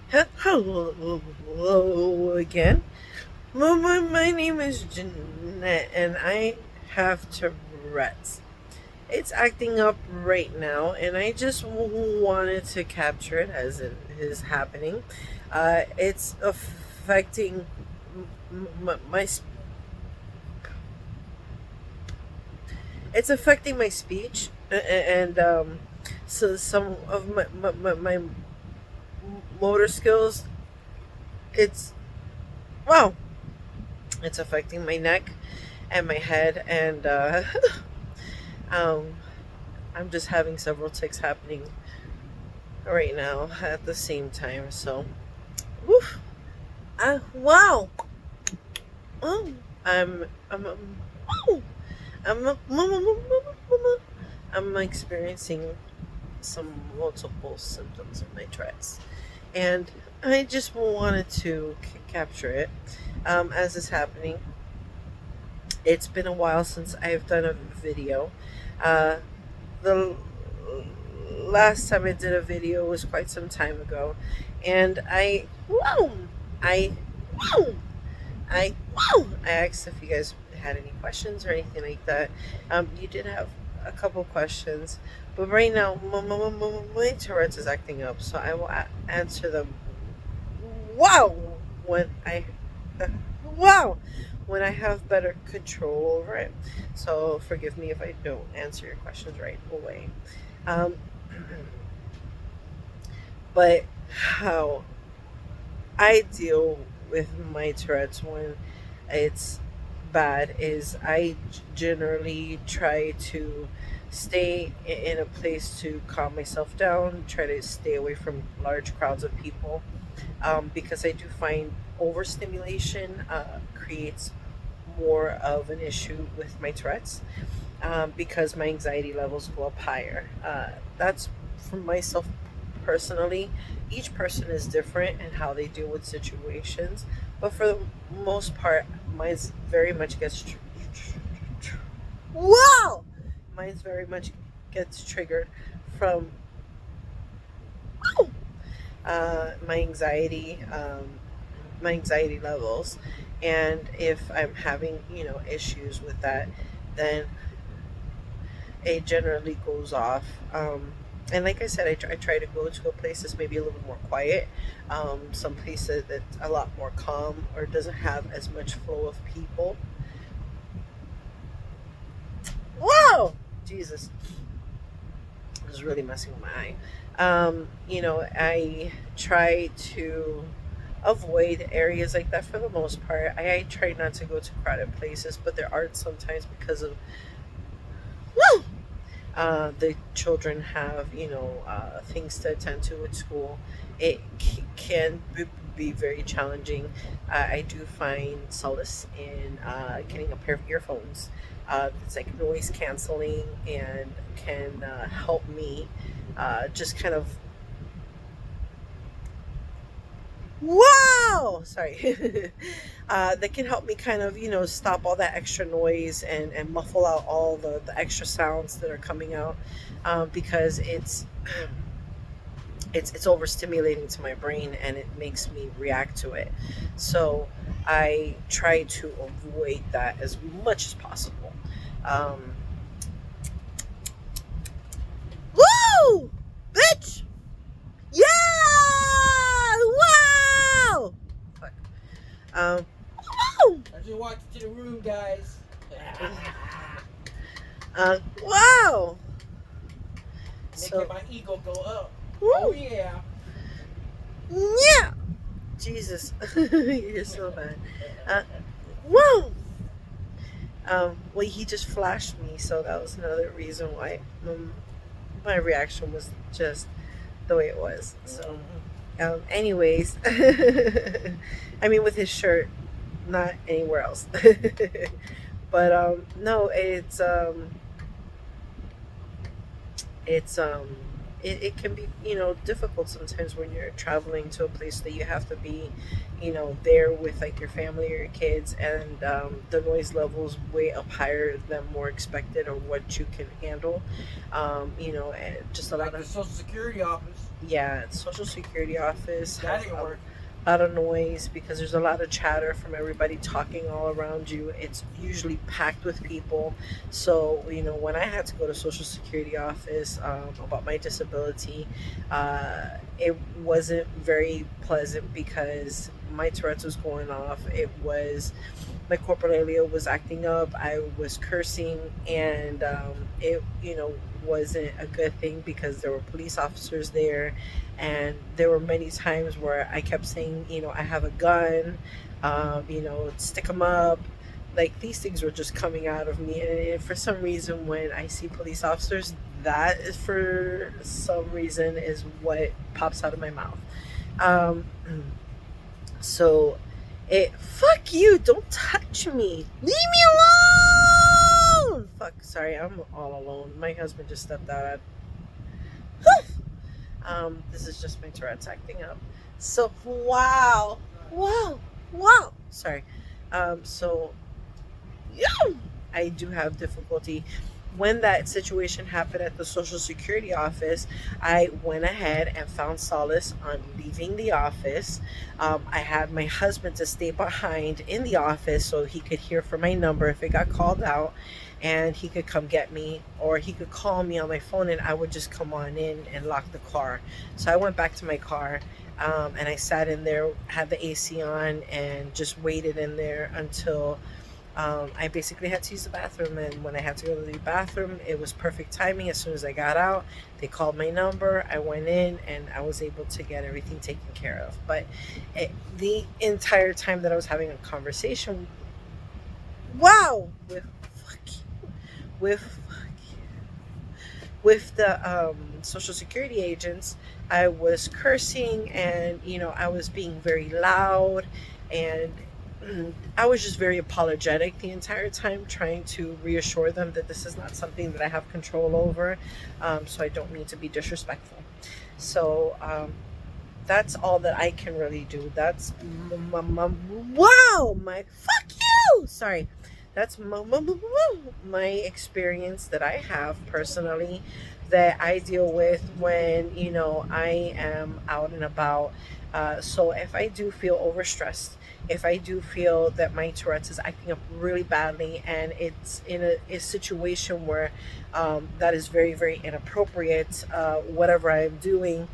Hello again. My name is Jeanette, and I have Tourette's. It's acting up right now, and I just wanted to capture it as it is happening. It's affecting my it's affecting my speech, and so some of my motor skills. It's wow. It's affecting my neck and my head, and um, I'm just having several ticks happening right now at the same time. So, woof. Wow. Oh, I'm, oh, I'm experiencing some multiple symptoms of my Tourette's, and I just wanted to capture it as it's happening. It's been a while since I've done a video. Uh, the last time I did a video was quite some time ago, and I, wow, I asked if you guys had any questions or anything like that. You did have a couple questions, but right now my Tourette's is acting up, so I will answer them. Wow, when I, uh, wow, when I have better control over it. So forgive me if I don't answer your questions right away. Um, but how I deal with my Tourette's when it's bad is I generally try to stay in a place to calm myself down, try to stay away from large crowds of people, because I do find overstimulation creates more of an issue with my Tourette's, because my anxiety levels go up higher. That's for myself personally. Each person is different in how they deal with situations, but for the most part, mine's very much wow. Mine's very much gets triggered from my anxiety, my anxiety levels, and if I'm having issues with that, then it generally goes off. And like I said, I try to go to a place that's maybe a little more quiet, some place that's a lot more calm or doesn't have as much flow of people. Whoa! Jesus, it was really messing with my eye. I try to avoid areas like that for the most part. I try not to go to crowded places, but there are sometimes because of the children have things to attend to at school. It can be very challenging. I do find solace in getting a pair of earphones that's like noise canceling and can help me just kind of wow sorry that can help me kind of stop all that extra noise and muffle out all the extra sounds that are coming out, because it's overstimulating to my brain and it makes me react to it. So I try to avoid that as much as possible. um, Woo! Bitch! Yeah! Wow! Fuck. um, Woo! I just walked into the room, guys. Wow. Making So, my ego go up. Oh woo, yeah. yeah. Jesus, you're so bad. Uh, whoa. Well, he just flashed me, so that was another reason why my reaction was just the way it was. So, anyways, I mean, with his shirt, not anywhere else. But no, it's it can be, difficult sometimes when you're traveling to a place that you have to be, there with like your family or your kids, and the noise levels way up higher than more expected or what you can handle. And just a lot Like the of, Social Security office. yeah, social security office That has didn't work. a lot of noise because there's a lot of chatter from everybody talking all around you. It's usually packed with people. So, when I had to go to social security office about my disability, it wasn't very pleasant because my Tourette's was going off. It was my corporate area was acting up. I was cursing, and it wasn't a good thing because there were police officers there, and there were many times where I kept saying, I have a gun, stick them up. Like these things were just coming out of me, and for some reason, when I see police officers, that is for some reason is what pops out of my mouth. Um, so fuck you, don't touch me. Leave me alone. Fuck, sorry, I'm all alone. My husband just stepped out. This is just my Tourette's acting up. So wow. Wow. Wow. Sorry. So yeah, I do have difficulty. When that situation happened at the Social Security office, I went ahead and found solace on leaving the office. I had my husband to stay behind in the office so he could hear for my number if it got called out, and he could come get me, or he could call me on my phone and I would just come on in and lock the car. So I went back to my car. And I sat in there, had the AC on, and just waited in there until I basically had to use the bathroom, and when I had to go to the bathroom, it was perfect timing. As soon as I got out, they called my number. I went in, and I was able to get everything taken care of. But the entire time that I was having a conversation, wow, fuck you, with with the social security agents, I was cursing, and I was being very loud, and I was just very apologetic the entire time, trying to reassure them that this is not something that I have control over. So I don't mean to be disrespectful. So that's all that I can really do. That's wow, my fuck you. Sorry, that's my experience that I have personally, that I deal with when I am out and about. So if I do feel overstressed, if I do feel that my Tourette's is acting up really badly, and it's in a situation where that is very, very inappropriate, whatever I'm doing,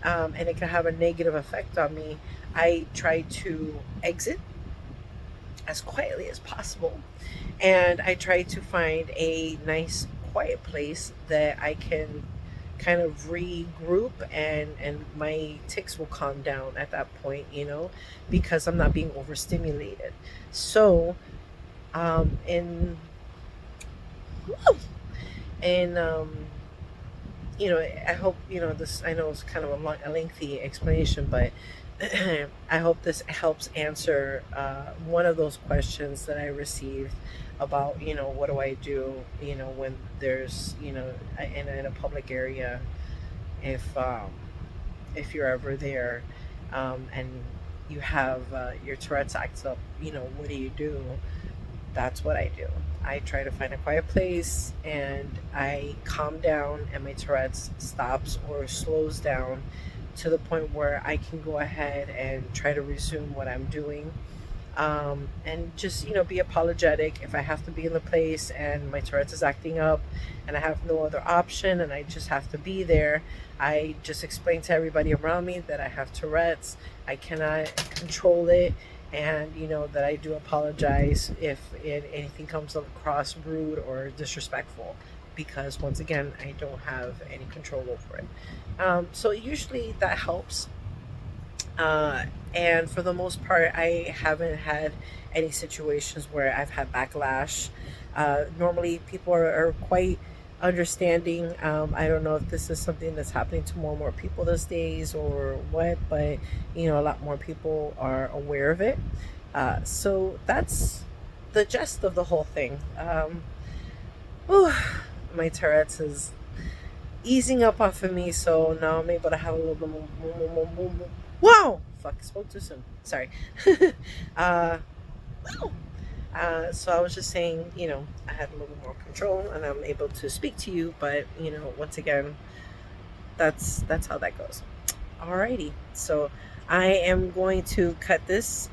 and it can have a negative effect on me, I try to exit as quietly as possible. And I try to find a nice, quiet place that I can kind of regroup, and my tics will calm down at that point, because I'm not being overstimulated. So, in and I hope this. I know it's kind of a lengthy explanation, but I hope this helps answer one of those questions that I received about what do I do when there's in a public area, if you're ever there, and you have your Tourette's acts up, what do you do? That's what I do. I try to find a quiet place, and I calm down, and my Tourette's stops or slows down to the point where I can go ahead and try to resume what I'm doing. And just be apologetic if I have to be in the place and my Tourette's is acting up and I have no other option and I just have to be there. I just explain to everybody around me that I have Tourette's. I cannot control it, and that I do apologize if anything comes across rude or disrespectful, because once again, I don't have any control over it. So usually that helps. And for the most part, I haven't had any situations where I've had backlash. Normally, people are quite understanding. I don't know if this is something that's happening to more and more people these days or what, but a lot more people are aware of it. So that's the gist of the whole thing. Whew, my Tourette's is easing up off of me, so now I'm able to have a little bit more. Wow! Fuck, spoke too soon. Sorry. uh, so I was just saying, I had a little more control and I'm able to speak to you, but once again, that's how that goes. Alrighty, so I am going to cut this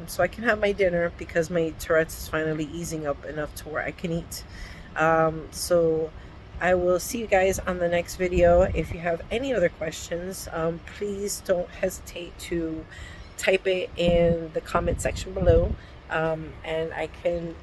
so I can have my dinner because my Tourette's is finally easing up enough to where I can eat. So I will see you guys on the next video. If you have any other questions, please don't hesitate to type it in the comment section below. And I can,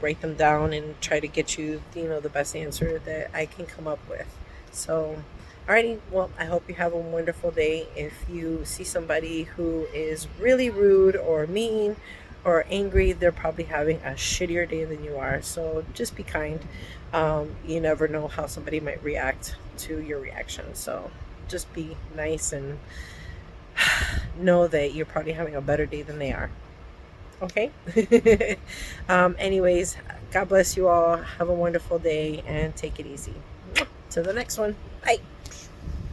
write them down and try to get you, the best answer that I can come up with. So, alrighty, well, I hope you have a wonderful day. If you see somebody who is really rude or mean or angry, they're probably having a shittier day than you are. So just be kind. You never know how somebody might react to your reaction. So just be nice and know that you're probably having a better day than they are. Okay? Anyways, God bless you all. Have a wonderful day and take it easy. To the next one. Bye.